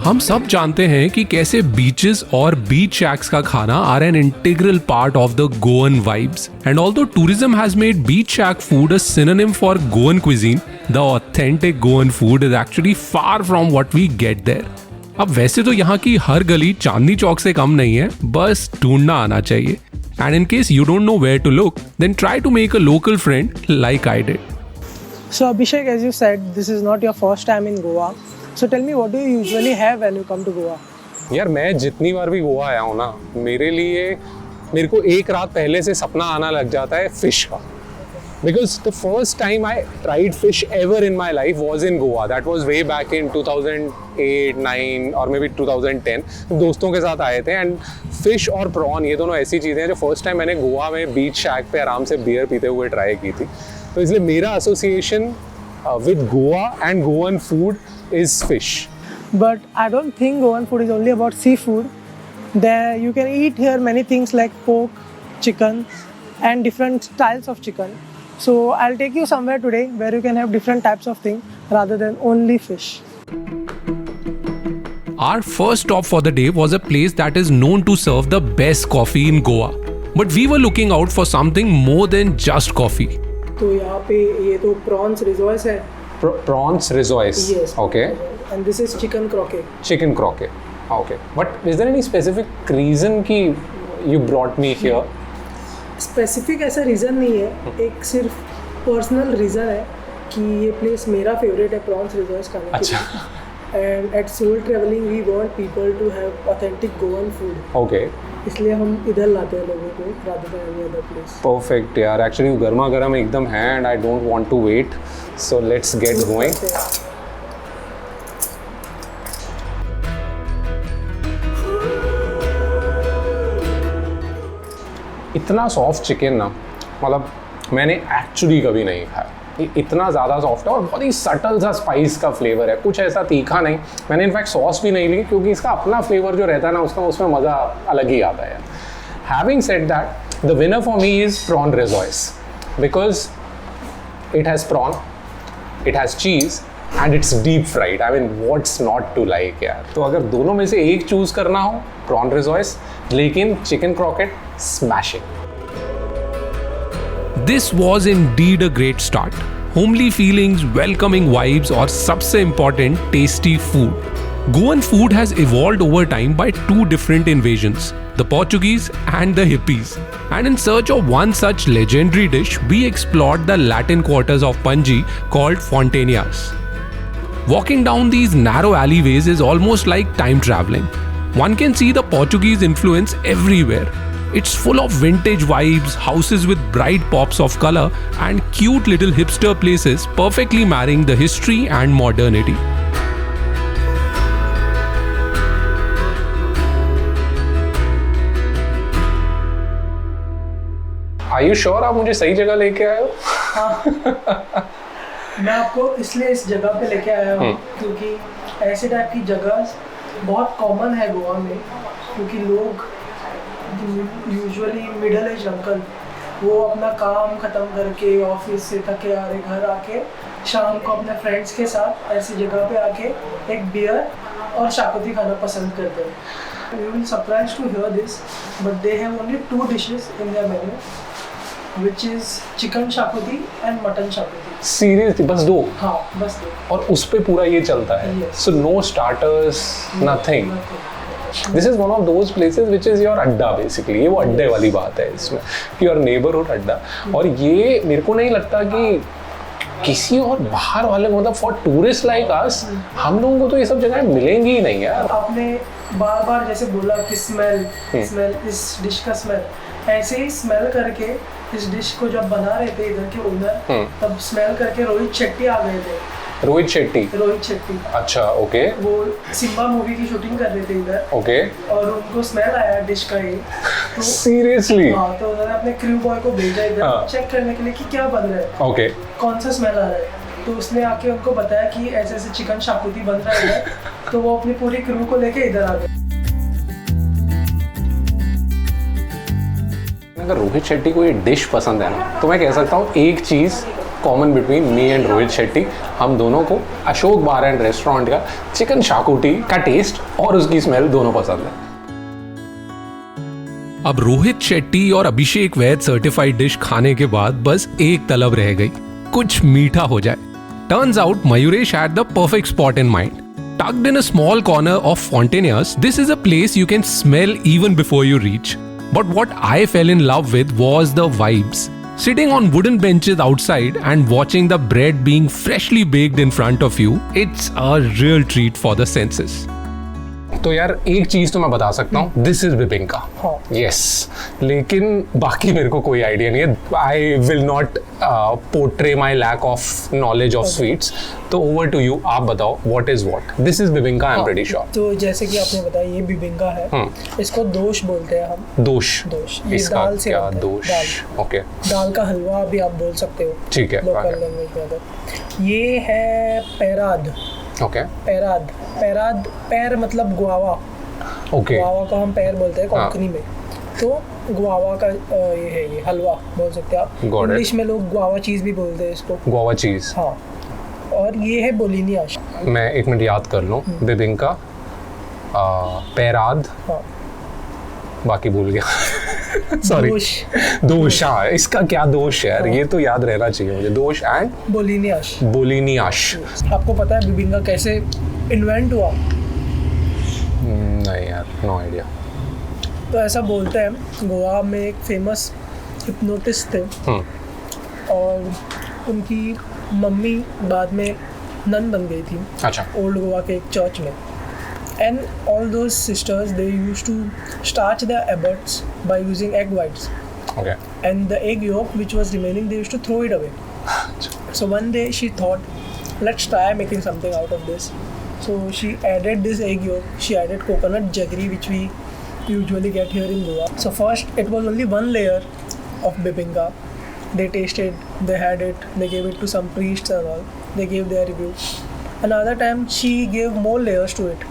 हम सब जानते हैं कि कैसे बीचेस और बीच शैक्स का खाना are an integral part of the Goan vibes and although tourism has made beach shack food a synonym for Goan cuisine, the authentic Goan food is actually far from what we get there. अब वैसे तो यहाँ की हर गली चांदनी चौक से कम नहीं है, बस ढूंढना आना चाहिए। And in case you don't know where to look, then try to make a local friend like I did. So Abhishek, as you said, this is not your first time in Goa. So tell me, what do you usually have when you come to Goa? यार मैं जितनी बार भी गोवा आया हूँ ना, मेरे को एक रात पहले से सपना आना लग जाता है फिश का। Because the first time I tried fish ever in my life was in Goa. That was way back in 2008, 9 or maybe 2010. दोस्तों के साथ आए थे and fish और prawn ये दोनों ऐसी चीज़ें हैं जो first time मैंने गोवा में बीच शैक पे आराम से बियर पीते हुए ट्राई की थी। तो इसलिए मेरा association with Goa and Goan food is fish. But I don't think Goan food is only about seafood. There you can eat here many things like pork, chicken, and different styles of chicken. So I'll take you somewhere today where you can have different types of things rather than only fish. Our first stop for the day was a place that is known to serve the best coffee in Goa. But we were looking out for something more than just coffee. तो यहाँ पे ये तो prawns risotto है. Prawns risotto. Yes. Okay. And this is chicken croquet. Chicken croquet. Okay. But is there any specific reason कि you brought me here? Specific ऐसा reason नहीं है, एक सिर्फ पर्सनल रीज़न है कि ये प्लेस मेरा फेवरेट है प्रॉन्स रिजोर्ट्स खाने के लिए। अच्छा। And at Soul Travelling we want people to have authentic Goan food. Okay. इसलिए हम इधर लाते हैं लोगों को rather than any other place. Perfect यार, एक्चुअली गर्मा गर्म एकदम है and I don't want to wait, so let's get going. इतना सॉफ्ट चिकन ना, मतलब मैंने एक्चुअली कभी नहीं खाया। ये इतना ज़्यादा सॉफ्ट है और बहुत ही सटल सा स्पाइस का फ्लेवर है, कुछ ऐसा तीखा नहीं। मैंने इनफैक्ट सॉस भी नहीं ली क्योंकि इसका अपना फ्लेवर जो रहता है ना उसमें मज़ा अलग ही आता है। Having said that, the winner for me is prawn rissoles because it has prawn, it has cheese and it's deep fried. I mean what's not to like यार। तो अगर दोनों में से एक चूज़ करना हो, प्रॉन रिजोइस, लेकिन chicken croquet smashing. This was indeed a great start. Homely feelings, welcoming vibes, और सबसे important, tasty food. Goan food has evolved over time by two different invasions, the Portuguese and the hippies. And in search of one such legendary dish, we explored the Latin quarters of Panji called Fontanias. Walking down these narrow alleyways is almost like time traveling. One can see the Portuguese influence everywhere. It's full of vintage vibes, houses with bright pops of color, and cute little hipster places perfectly marrying the history and modernity. Are you sure आप मुझे सही जगह लेके आए हो? हाँ। मैं आपको इसलिए इस जगह पे लेके आया हूँ क्योंकि ऐसे टाइप की जगह बहुत कॉमन है गोवा में, क्योंकि लोग यूजुअली मिडिल एज अंकल वो अपना काम ख़त्म करके ऑफिस से थके आ रहे घर आके शाम को अपने फ्रेंड्स के साथ ऐसी जगह पे आके एक बियर और शाकुती खाना पसंद करते हैं। You will surprise to hear this, but they have only 2 dishes in their menu, which is chicken xacuti and mutton xacuti. Seriously बस 2? हाँ बस 2। और उस पे पूरा ये चलता है? So no starters, nothing. This is one of those places which is your adda basically. ये वो अड्डे वाली बात है इसमें, योर नेबरहुड अड्डा। और ये मेरे को नहीं लगता कि किसी और बाहर वाले को, मतलब फॉर टूरिस्ट लाइक अस, हम लोगों को तो ये सब जगह मिलेंगी ही नहीं यार। आपने बार बार जैसे बोला कि स्मेल इस डिश का स्मेल, ऐसे ही स्मेल करके इस डिश को जब बना रहे थे इधर के ओनर, तब स्मेल करके रोहित शेट्टी आ गए थे। रोहित शेट्टी? अच्छा, ओके। वो सिम्बा मूवी की शूटिंग कर रहे थे इधर। ओके। और उनको स्मेल आया डिश का ये। तो सीरियसली? हाँ, तो उन्होंने अपने क्रू बॉय को भेजा इधर चेक करने के लिए कि क्या बन रहा है। ओके। कौन सा स्मेल आ रहा है, तो उसने आके उनको बताया कि ऐसे ऐसे चिकन शाकुती बन रहा है इधर। तो वो अपनी पूरी क्रू को लेके इधर आ गए। अगर रोहित शेट्टी को ये डिश पसंद है ना, तो मैं कह सकता हूँ एक चीज़ common between me and Rohit Shetty, हम दोनों को अशोक बार एंड रेस्टोरेंट का चिकन शाकुटी का टेस्ट और उसकी स्मेल दोनों पसंद है। अब रोहित शेट्टी और अभिषेक वैद सर्टिफाइड डिश खाने के बाद बस एक तलब रह गई, कुछ मीठा हो जाए। Turns out Mayuresh had the perfect spot in mind. Tucked in a small corner of Fontainebleau, this is a place you can smell even before you reach. But what I fell in love with was the vibes. Sitting on wooden benches outside and watching the bread being freshly baked in front of you, it's a real treat for the senses. तो यार एक चीज तो मैं बता सकता हूँ, this is bebinca. Yes, लेकिन बाकी मेरे को कोई आइडिया नहीं है। I will not portray my lack of knowledge of sweets. तो ओवर टू यू, आप बताओ what is what. This is bebinca, I am pretty sure. तो जैसे कि आपने बताया ये बिबिंका है, इसको दोश बोलते हैं हम। दोश, ये इसका दाल से क्या बनता है, दोश? दाल। ओके, दाल का हलवा भी आप बोल सकते हो, ठीक है, लोकल लैंग्वेज में अगर। ये है पैराद। ओके, पैराद, पैराद पैर मतलब गुआवा। ओके, गुआवा को हम पैर बोलते हैं कोंकणी में। तो गुआवा का ये है, ये हलवा बोल सकते हैं आप। इंग्लिश में लोग गुआवा चीज़ भी बोलते हैं इसको, गुआवा चीज़। हाँ, और ये है बोलिनी आश। मैं एक मिनट याद कर लूँ। बिबिंका, पैराद, हाँ, बाकी भूल गया। सॉरी, दोश। हाँ, इसका क्या दोष है यार, ये तो याद रहना चाहिए मुझे। दोश एंड बोलिनियाश। बोलिनियाश। आपको पता है बिबिंका कैसे इन्वेंट हुआ? नहीं यार, नो आइडिया। तो ऐसा बोलते हैं, गोवा में एक फेमस हिप्नोटिस्ट थे और उनकी मम्मी बाद में नन बन गई थी। अच्छा। ओल्ड गोवा के एक चर्च में। And all those sisters, they used to starch their abbots by using egg whites. Okay. And the egg yolk which was remaining, they used to throw it away. So one day she thought, let's try making something out of this. So she added this egg yolk. She added coconut jaggery, which we usually get here in Goa. So first, it was only one layer of bibinka. They tasted, they had it, they gave it to some priests and all. They gave their review. Another time, she gave more layers to it.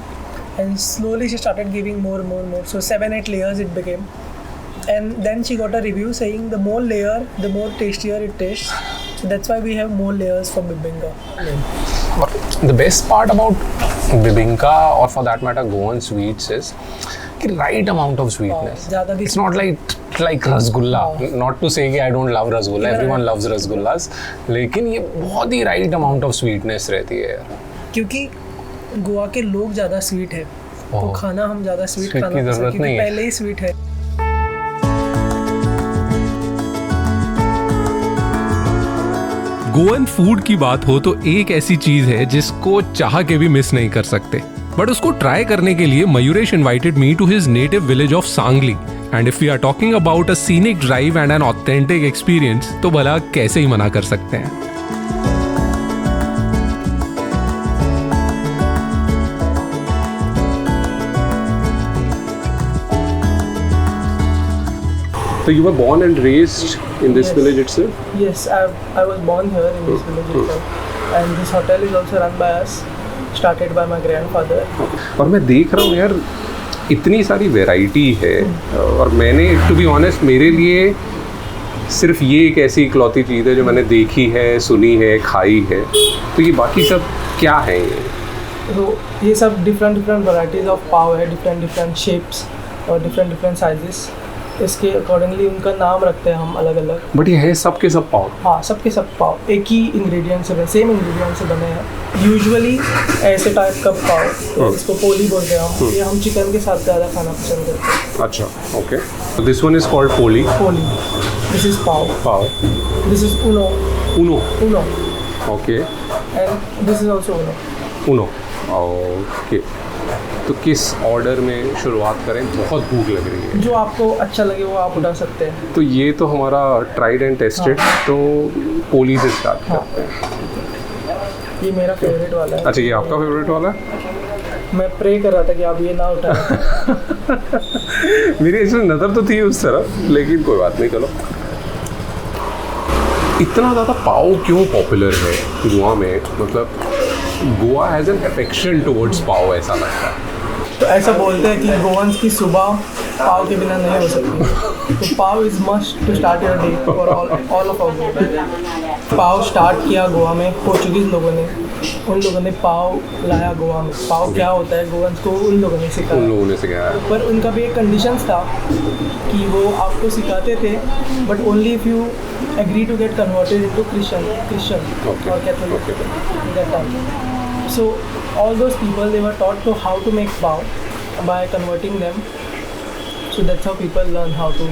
And slowly she started giving more. So 7-8 layers it became. And then she got a review saying the more layer, the more tastier it tastes. So that's why we have more layers for bibinka. The best part about bibinka, or for that matter Goan sweets, is the right amount of sweetness. It's not like rasgulla. Not to say कि I don't love rasgulla. Everyone loves rasgullas. लेकिन ये बहुत ही right amount of sweetness रहती है यार. क्योंकि गोवा के लोग ज़्यादा स्वीट है, तो खाना हम ज़्यादा स्वीट खाना की जरूरत नहीं है, पहले ही स्वीट है। गोवन फूड की बात हो तो एक ऐसी चीज है जिसको चाह के भी मिस नहीं कर सकते, बट उसको ट्राई करने के लिए Mayuresh invited me to his native village of Sangli. And if we are talking about a scenic drive and an authentic experience, तो भला कैसे ही मना कर सकते हैं। So you were born and raised in this village itself? Yes, I was born here in this village itself. And this hotel is also run by us, started by my grandfather. और मैं देख रहा हूँ यार, इतनी सारी variety है, और मैंने टू बी ऑनेस्ट, मेरे लिए सिर्फ ये एक ऐसी इकलौती चीज़ है जो मैंने देखी है, सुनी है, खाई है। तो ये बाकी सब क्या है? तो ये सब डिफरेंट वैराइटीज़ ऑफ पाव है, डिफरेंट शेप्स और डिफरेंट साइजेस। इसके अकॉर्डिंगली उनका नाम रखते हैं हम अलग अलग। बट ये है सबके सब पाव? हाँ, सबके सब पाव एक ही इंग्रेडिएंट से, सेम इंग्रेडिएंट से बने हैं। यूजुअली ऐसे टाइप का पाव, इसको पोली बोलते हैं हम। ये हम चिकन के साथ ज़्यादा खाना पसंद करते हैं। अच्छा, okay. So this one is called poli. This is pav. This is uno। Okay। And this is also uno। Okay. तो किस ऑर्डर में शुरुआत करें? बहुत भूख लग रही है। जो आपको अच्छा लगे वो आप उठा सकते हैं। तो ये तो हमारा ट्राइड एंड टेस्टेड, तो पोली से स्टार्ट करते हैं। ये मेरा फेवरेट वाला है। अच्छा, ये आपका फेवरेट वाला है? मैं प्रे कर रहा था कि आप ये ना उठाएं। मेरी इसमें नज़र तो थी उस तरफ, लेकिन कोई बात नहीं, चलो। इतना ज़्यादा पाव क्यों पॉपुलर है गोवा में? मतलब Goa has an affection towards pav, ऐसा लगता है। तो ऐसा बोलते हैं कि गोवंस की सुबह पाव के बिना नहीं हो सकती। तो pav is must to start your day for all of our. Pav start किया गोवा में पोर्चुगीज़ लोगों ने, उन लोगों ने पाव लाया गोवा में। पाव क्या होता है गोवंस को उन लोगों ने सिखाया, पर उनका भी एक कंडीशंस था कि वो आपको सिखाते थे but only if you agree to get converted into Christian और Catholic that time. So all those people, they were taught to how to make pav by converting them. So that's how people learn how to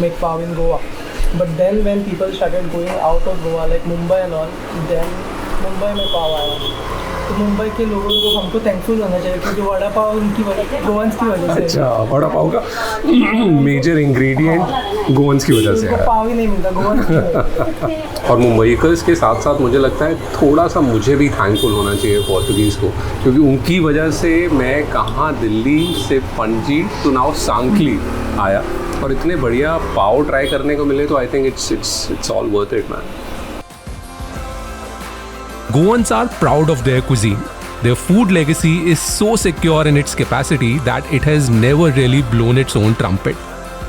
make pav in Goa. But then when people started going out of Goa like Mumbai and all, then Mumbai में पाव आया। तो मुंबई के लोगों को हमको thankful होना चाहिए क्योंकि वड़ा पाव उनकी गोवंस की वजह से। अच्छा, वड़ा पाव का मेजर इंग्रेडिएंट गोवंस की वजह से है। पाव ही नहीं मिलता गोवंस की वजह से। और मुंबईकर्स के साथ साथ मुझे लगता है थोड़ा सा मुझे भी थैंकफुल होना चाहिए पोर्तुगीज़ को, क्योंकि उनकी वजह से मैं कहाँ दिल्ली से पणजी टू नाउ सांकली आया और इतने बढ़िया पाव ट्राई करने को मिले, तो I think it's all worth it man. Goans are proud of their cuisine. Their food legacy is so secure in its capacity that it has never really blown its own trumpet.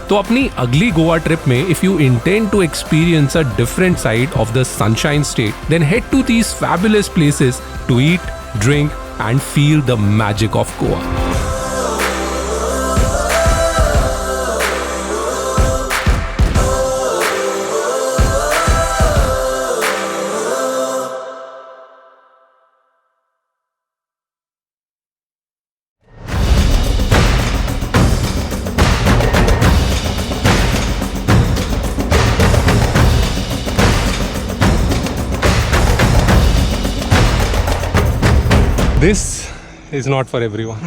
तो अपनी अगली Goa trip में if you intend to experience a different side of the Sunshine State, then head to these fabulous places to eat, drink and feel the magic of Goa. This is not for everyone.